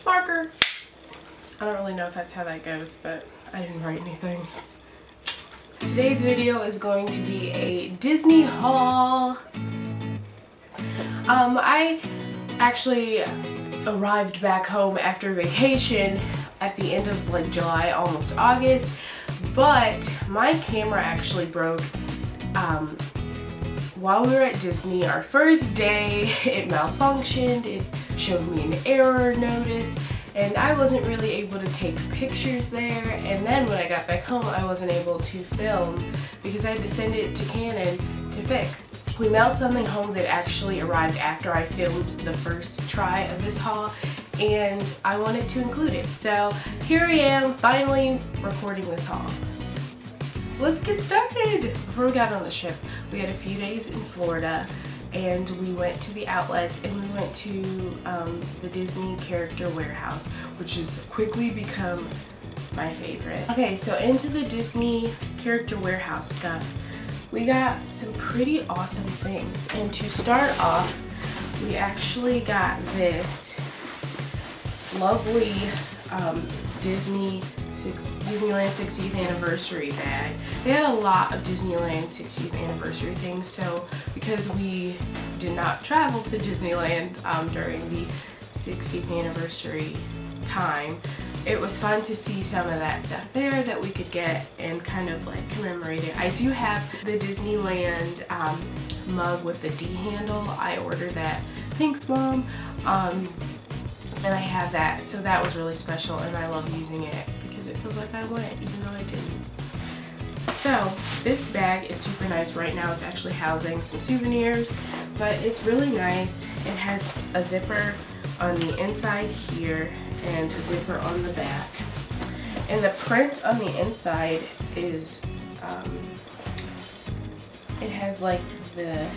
marker. I don't really know if that's how that goes, but I didn't write anything. Today's video is going to be a Disney haul. I actually arrived back home after vacation at the end of like July, almost August, but my camera actually broke while we were at Disney. Our first day, it malfunctioned. It showed me an error notice, and I wasn't really able to take pictures there. And then when I got back home, I wasn't able to film because I had to send it to Canon to fix. So we mailed something home that actually arrived after I filmed the first try of this haul, and I wanted to include it. So here I am, finally recording this haul. Let's get started! Before we got on the ship, we had a few days in Florida, and we went to the outlets, and we went to the Disney character warehouse, which has quickly become my favorite. Okay, so into the Disney character warehouse stuff, we got some pretty awesome things. And to start off, we actually got this lovely Disneyland 60th anniversary bag. They had a lot of Disneyland 60th anniversary things, so because we did not travel to Disneyland during the 60th anniversary time, it was fun to see some of that stuff there that we could get and kind of like commemorate it. I do have the Disneyland mug with the D handle. I ordered that. Thanks, Mom. And I have that, so that was really special, and I love using it because it feels like I went, even though I didn't. So this bag is super nice. Right now it's actually housing some souvenirs, but it's really nice. It has a zipper on the inside here and a zipper on the back. And the print on the inside is, it has like the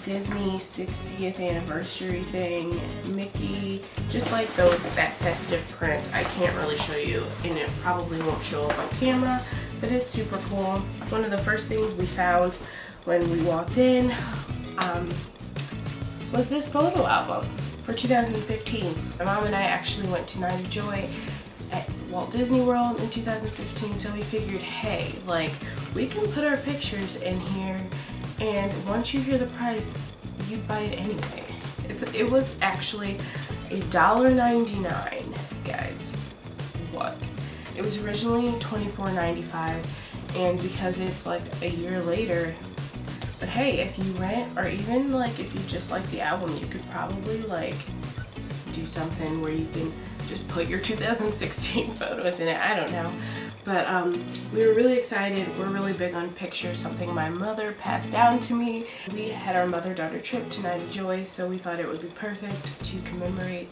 Disney 60th anniversary thing, Mickey, just like that festive print. I can't really show you, and it probably won't show up on camera, but it's super cool. One of the first things we found when we walked in was this photo album for 2015. My mom and I actually went to Night of Joy at Walt Disney World in 2015, so we figured, hey, like, we can put our pictures in here, and once you hear the price, you buy it anyway. It was actually $1.99, guys. What? It was originally $24.95, and because it's like a year later, but hey, if you rent, or even like if you just like the album, you could probably like do something where you can just put your 2016 photos in it. I don't know. But we were really excited. We're really big on pictures, something my mother passed down to me. We had our mother-daughter trip to Night of Joy, so we thought it would be perfect to commemorate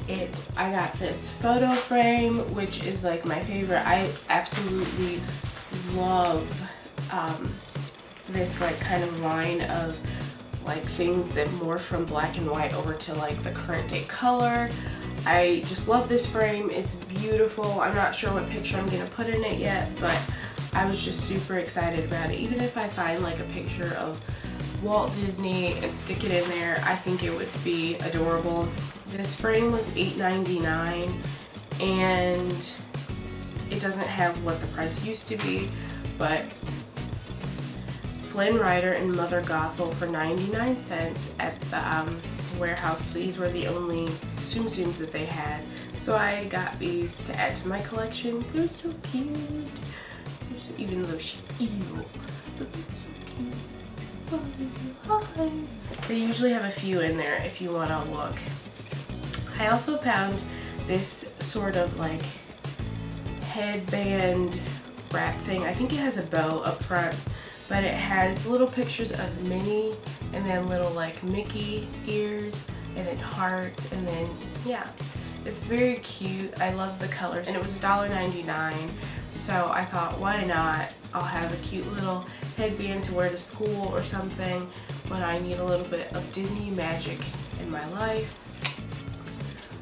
it. I got this photo frame, which is like my favorite. I absolutely love this like kind of line of like things that morph from black and white over to like the current day color. I just love this frame. It's beautiful. I'm not sure what picture I'm gonna put in it yet, but I was just super excited about it. Even if I find like a picture of Walt Disney and stick it in there, I think it would be adorable. This frame was $8.99, and it doesn't have what the price used to be, but Flynn Rider and Mother Gothel for 99 cents at the warehouse. These were the only Tsum Tsums that they had, so I got these to add to my collection. They're so cute. Even though she's evil, but they're so cute. Hi. They usually have a few in there if you want to look. I also found this sort of like headband wrap thing. I think it has a bow up front, but it has little pictures of Minnie, and then little like Mickey ears, and then hearts, and then yeah, it's very cute. I love the colors, and it was $1.99, so I thought, why not? I'll have a cute little headband to wear to school or something when I need a little bit of Disney magic in my life.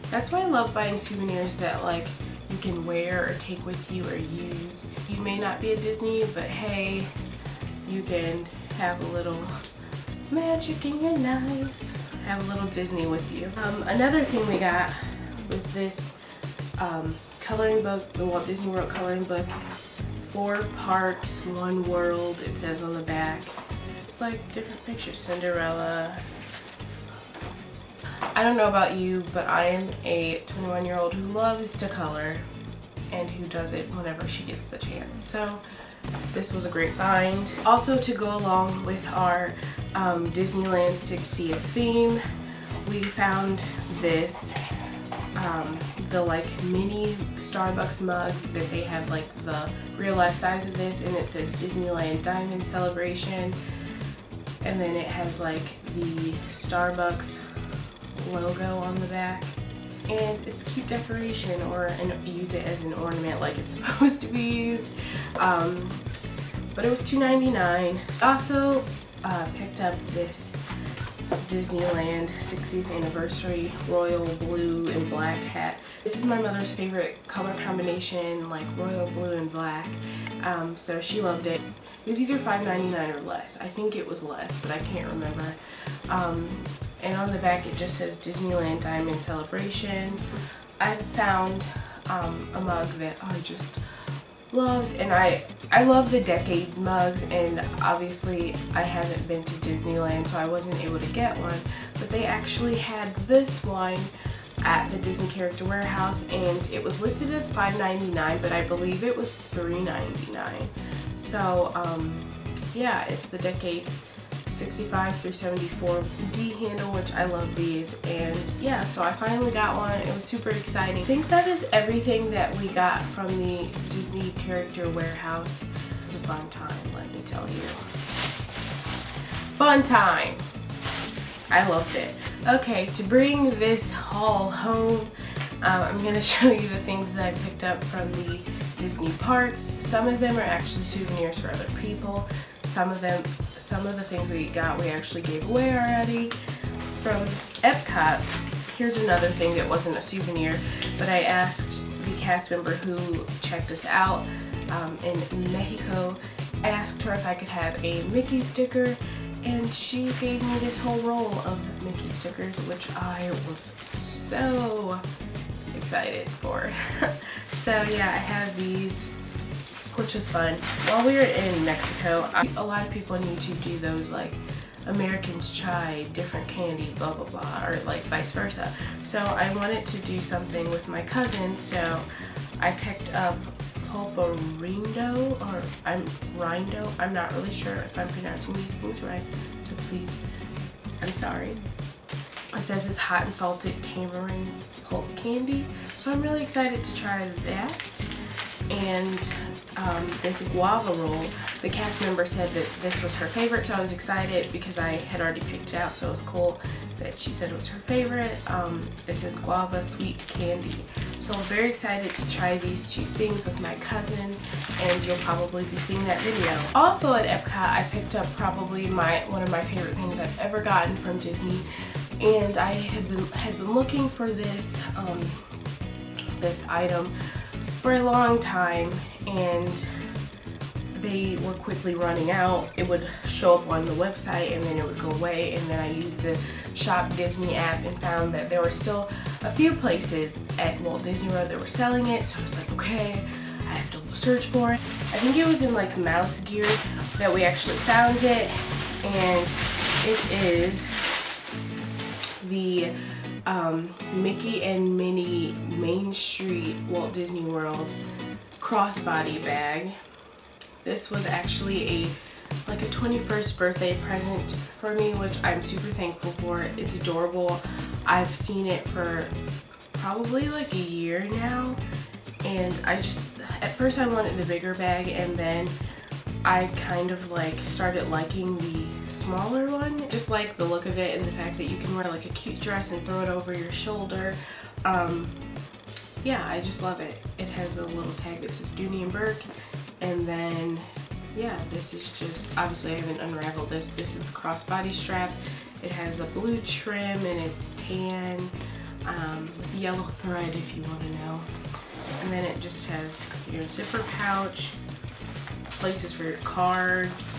That's why I love buying souvenirs that like you can wear or take with you or use. You may not be a Disney, but hey, you can have a little magic in your life. Have a little Disney with you. Another thing we got was this coloring book, the Walt Disney World coloring book. 4 parks, 1 world, it says on the back. It's like different pictures. Cinderella. I don't know about you, but I am a 21-year-old who loves to color and who does it whenever she gets the chance. So this was a great find. Also, to go along with our Disneyland 60th theme, we found this the like mini Starbucks mug that they have, like the real life size of this, and it says Disneyland Diamond Celebration, and then it has like the Starbucks logo on the back, and it's cute decoration, or use it as an ornament like it's supposed to be used. But it was $2.99. Also picked up this Disneyland 60th anniversary royal blue and black hat. This is my mother's favorite color combination, like royal blue and black, so she loved it. It was either $5.99 or less. I think it was less, but I can't remember. And on the back it just says Disneyland Diamond Celebration. I found a mug that I just loved, and I love the Decades mugs, and obviously I haven't been to Disneyland, so I wasn't able to get one, but they actually had this one at the Disney Character Warehouse, and it was listed as $5.99, but I believe it was $3.99. So yeah, it's the Decades 65 through 74 D handle, which I love these, and yeah, so I finally got one. It was super exciting. I think that is everything that we got from the Disney Character Warehouse. It was a fun time, let me tell you. Fun time! I loved it. Okay, to bring this haul home, I'm going to show you the things that I picked up from the Disney parks. Some of them are actually souvenirs for other people. Some of the things we got we actually gave away already. From Epcot, here's another thing that wasn't a souvenir, but I asked the cast member who checked us out in Mexico, I asked her if I could have a Mickey sticker, and she gave me this whole roll of Mickey stickers, which I was so excited for. So yeah, I have these, which was fun. While we were in Mexico, a lot of people on YouTube do those like Americans try different candy, blah blah blah, or like vice versa. So I wanted to do something with my cousin, so I picked up Pulparindo, or Rindo. I'm not really sure if I'm pronouncing these things right, so please, I'm sorry. It says it's hot and salted tamarind pulp candy, so I'm really excited to try that. And this guava roll, the cast member said that this was her favorite, so I was excited because I had already picked it out, so it was cool that she said it was her favorite. It says guava sweet candy, so I'm very excited to try these 2 things with my cousin, and you'll probably be seeing that video. Also at Epcot, I picked up probably one of my favorite things I've ever gotten from Disney, and I had been looking for this this item for a long time, and they were quickly running out. It would show up on the website and then it would go away, and then I used the Shop Disney app and found that there were still a few places at Walt Disney World that were selling it, so I was like, okay, I have to search for it. I think it was in like Mouse Gear that we actually found it, and it is the Mickey and Minnie Main Street Walt Disney World crossbody bag. This was actually like a 21st birthday present for me, which I'm super thankful for. It's adorable. I've seen it for probably like a year now, and at first I wanted the bigger bag, and then I kind of like started liking the smaller one. Just like the look of it and the fact that you can wear like a cute dress and throw it over your shoulder. Yeah, I just love it. It has a little tag that says Dooney and Burke, and then yeah, this is just, obviously I haven't unraveled this. This is the crossbody strap. It has a blue trim and it's tan, yellow thread if you want to know. And then it just has your zipper pouch, places for your cards,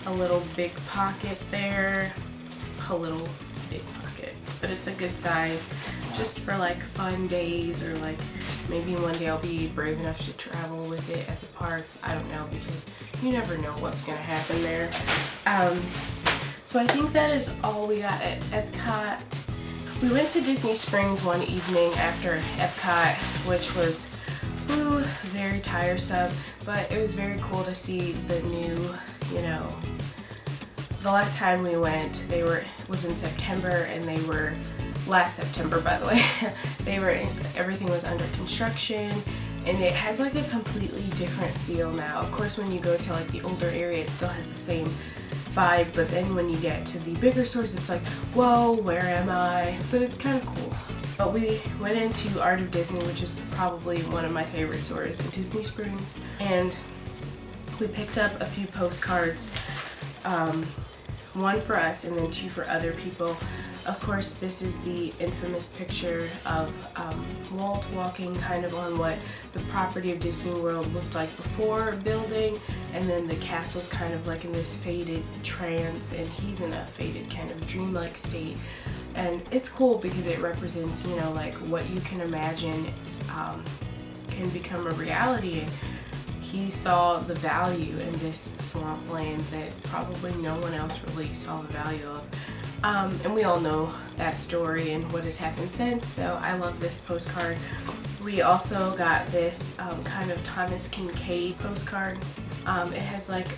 a little big pocket there, a little big pocket. but it's a good size just for like fun days, or like maybe one day I'll be brave enough to travel with it at the parks. I don't know, because you never know what's gonna happen there. So I think that is all we got at Epcot. We went to Disney Springs one evening after Epcot, which was very tiresome, but it was very cool to see the new, you know, the last time we went, was in September, and they were, last September by the way, everything was under construction, and it has like a completely different feel now. Of course, when you go to like the older area, it still has the same vibe, but then when you get to the bigger stores, it's like, whoa, where am I? But it's kind of cool. But we went into Art of Disney, which is probably one of my favorite stores in Disney Springs, and we picked up a few postcards, one for us and then 2 for other people. Of course, this is the infamous picture of Walt walking kind of on what the property of Disney World looked like before building, and then the castle's kind of like in this faded trance, and he's in a faded kind of dreamlike state. And it's cool because it represents, you know, like what you can imagine can become a reality. And he saw the value in this swampland that probably no one else really saw the value of. And we all know that story and what has happened since, so I love this postcard. We also got this kind of Thomas Kincaid postcard. It has like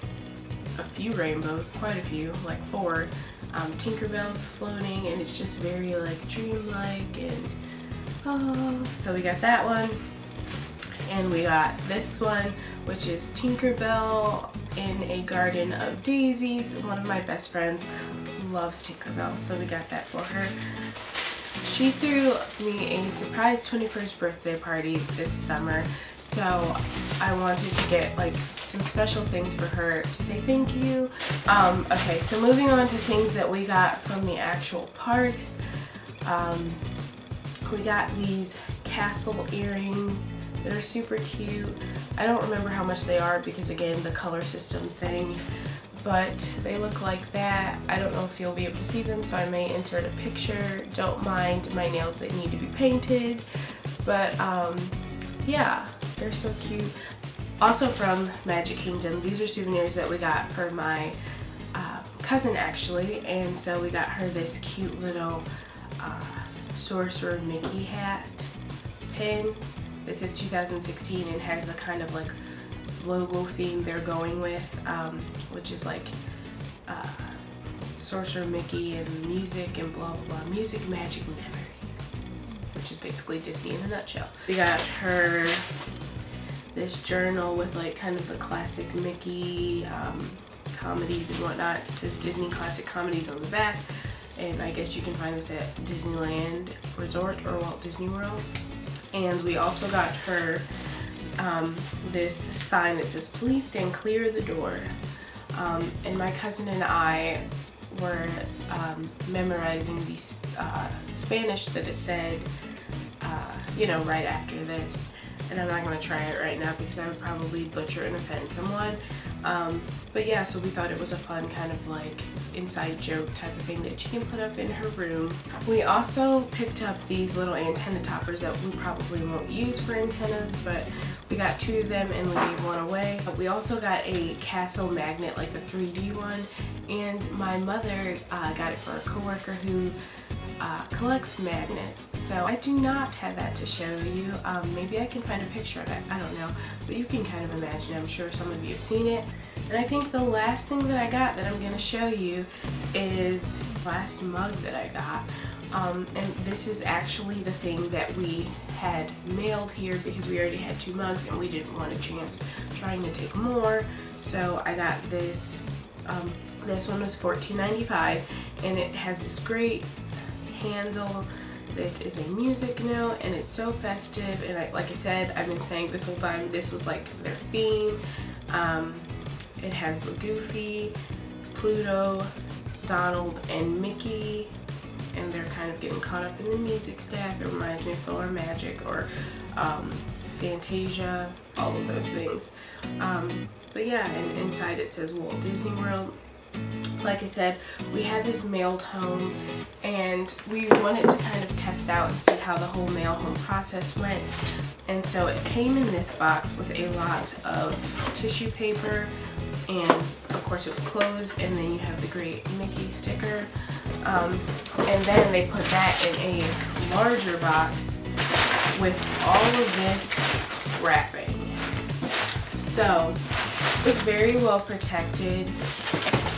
a few rainbows, quite a few, like 4. Tinkerbell's floating, and it's just very like dreamlike, and so we got that one. And we got this one, which is Tinkerbell in a garden of daisies. One of my best friends loves Tinkerbell, so we got that for her. She threw me a surprise 21st birthday party this summer, so I wanted to get like some special things for her to say thank you. Okay, so moving on to things that we got from the actual parks. We got these castle earrings that are super cute. I don't remember how much they are because, again, the color system thing, but they look like that. I don't know if you'll be able to see them, so I may insert a picture. Don't mind my nails that need to be painted, but yeah, they're so cute. Also from Magic Kingdom, these are souvenirs that we got for my cousin actually, and so we got her this cute little Sorcerer Mickey Hat pin. This is 2016 and has the kind of like logo theme they're going with, which is like Sorcerer Mickey and music and blah blah blah, music, magic, memories, which is basically Disney in a nutshell. We got her this journal with like kind of the classic Mickey comedies and whatnot. It says Disney Classic Comedies on the back, and I guess you can find this at Disneyland Resort or Walt Disney World. And we also got her this sign that says please stand clear of the door, and my cousin and I were memorizing the Spanish that is said you know, right after this, and I'm not going to try it right now because I would probably butcher and offend someone, but yeah, so we thought it was a fun kind of like inside joke type of thing that she can put up in her room. We also picked up these little antenna toppers that we probably won't use for antennas, but we got 2 of them and we gave one away. We also got a castle magnet, like the 3D one, and my mother got it for a coworker who collects magnets, so I do not have that to show you. Maybe I can find a picture of it, I don't know, but you can kind of imagine. I'm sure some of you have seen it. And I think the last thing that I got that I'm going to show you is the last mug that I got, and this is actually the thing that we had mailed here because we already had 2 mugs and we didn't want a chance trying to take more, so I got this. This one was $14.95, and it has this great handle that is a music note, and it's so festive, and like I said, I've been saying this whole time, this was like their theme. It has Goofy, Pluto, Donald, and Mickey, and they're kind of getting caught up in the music stuff. It reminds me of Fuller Magic or Fantasia, all of those things. But yeah, and inside it says Walt Disney World. like I said, we had this mailed home and we wanted to kind of test out and see how the whole mail home process went. And so it came in this box with a lot of tissue paper, and of course it was closed, and then you have the great Mickey sticker. And then they put that in a larger box with all of this wrapping. So it's very well protected.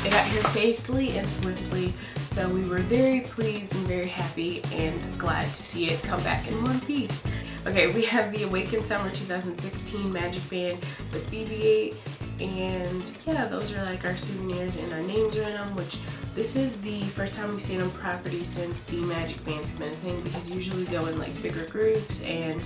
It got here safely and swiftly, so we were very pleased and very happy and glad to see it come back in one piece. Okay, we have the Awaken Summer 2016 Magic Band with BB-8, and yeah, those are like our souvenirs and our names are in them, which this is the first time we've seen them property since the Magic Bands have been a thing, because usually go in like bigger groups and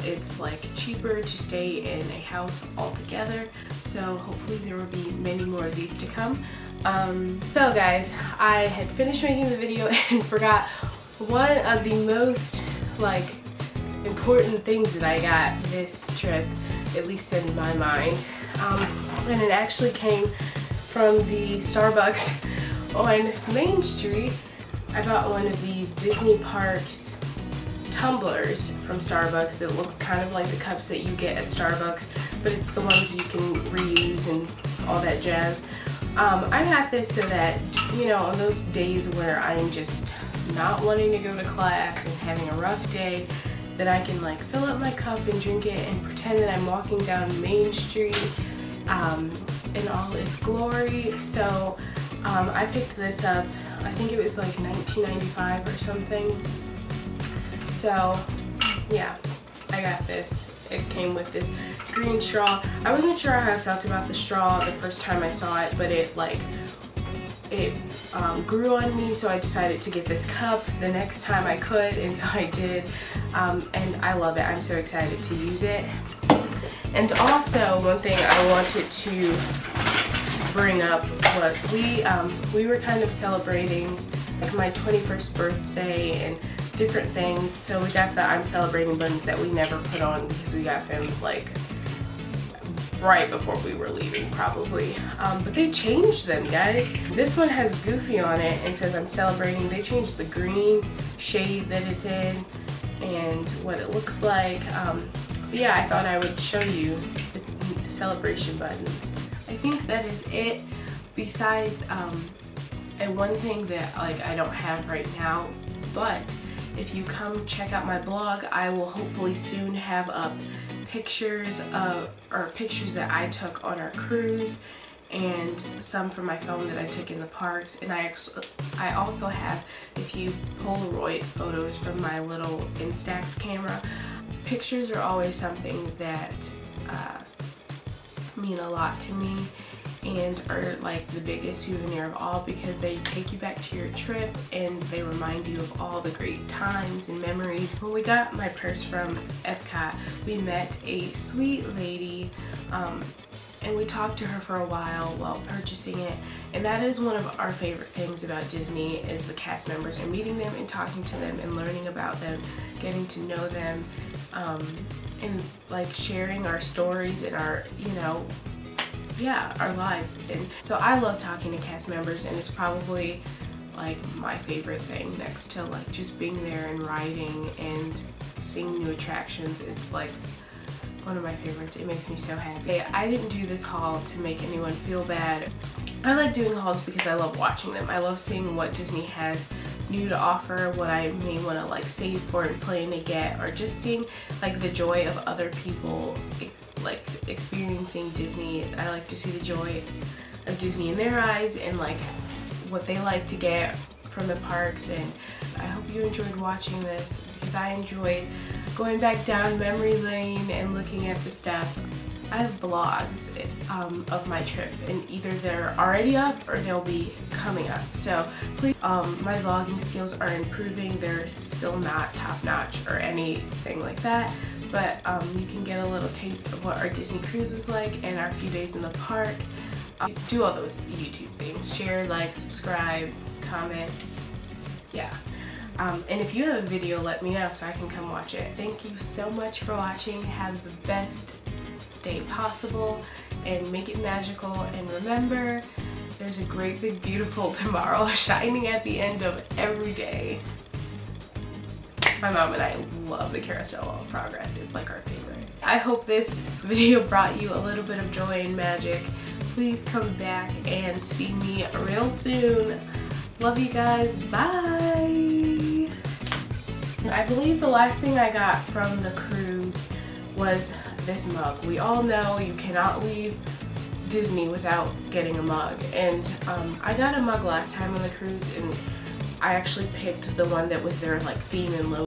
it's like cheaper to stay in a house all together. So hopefully there will be many more of these to come. So guys, I had finished making the video and forgot one of the most like important things that I got this trip, at least in my mind. And it actually came from the Starbucks on Main Street. I bought one of these Disney Parks tumblers from Starbucks that looks kind of like the cups that you get at Starbucks, but it's the ones you can reuse and all that jazz. I got this so that, you know, on those days where I'm just not wanting to go to class and having a rough day, that I can like fill up my cup and drink it and pretend that I'm walking down Main Street in all its glory. So I picked this up, I think it was like $19.95 or something. So yeah, I got this. It came with this green straw. I wasn't sure how I felt about the straw the first time I saw it, but it grew on me, so I decided to get this cup the next time I could, and so I did. And I love it. I'm so excited to use it. And also, one thing I wanted to bring up was we were kind of celebrating like my 21st birthday and different things, so we got the I'm Celebrating buttons that we never put on because we got them like right before we were leaving probably. But they changed them, guys. This one has Goofy on it and says I'm celebrating. They changed the green shade that it's in and what it looks like. But yeah, I thought I would show you the celebration buttons. I think that is it, besides and one thing that like I don't have right now, but if you come check out my blog, I will hopefully soon have up pictures that I took on our cruise, and some from my phone that I took in the parks. And I also have a few Polaroid photos from my little Instax camera. Pictures are always something that mean a lot to me and are like the biggest souvenir of all, because they take you back to your trip and they remind you of all the great times and memories. When we got my purse from Epcot, we met a sweet lady and we talked to her for a while purchasing it, and that is one of our favorite things about Disney, is the cast members and meeting them and talking to them and learning about them, getting to know them, and like sharing our stories and our, you know, yeah, our lives. And so I love talking to cast members, and it's probably like my favorite thing next to like just being there and riding and seeing new attractions. It's like one of my favorites. It makes me so happy. I didn't do this haul to make anyone feel bad. I like doing hauls because I love watching them. I love seeing what Disney has new to offer, what I may want to like save for and plan to get, or just seeing like the joy of other people like experiencing Disney. I like to see the joy of Disney in their eyes and like what they like to get from the parks. And I hope you enjoyed watching this, because I enjoyed going back down memory lane and looking at the stuff. I have vlogs of my trip, and either they're already up or they'll be coming up. So please, my vlogging skills are improving. They're still not top-notch or anything like that, but you can get a little taste of what our Disney cruise was like and our few days in the park. Do all those YouTube things. Share, like, subscribe, comment. Yeah. And if you have a video, let me know so I can come watch it. Thank you so much for watching. Have the best day possible and make it magical. And remember, There's a great big beautiful tomorrow shining at the end of every day. My mom and I love the Carousel of Progress. It's like our favorite. I hope this video brought you a little bit of joy and magic. Please come back and see me real soon. Love you guys. Bye. I believe the last thing I got from the cruise was this mug. We all know you cannot leave Disney without getting a mug, and I got a mug last time on the cruise, and I actually picked the one that was their like theme and logo.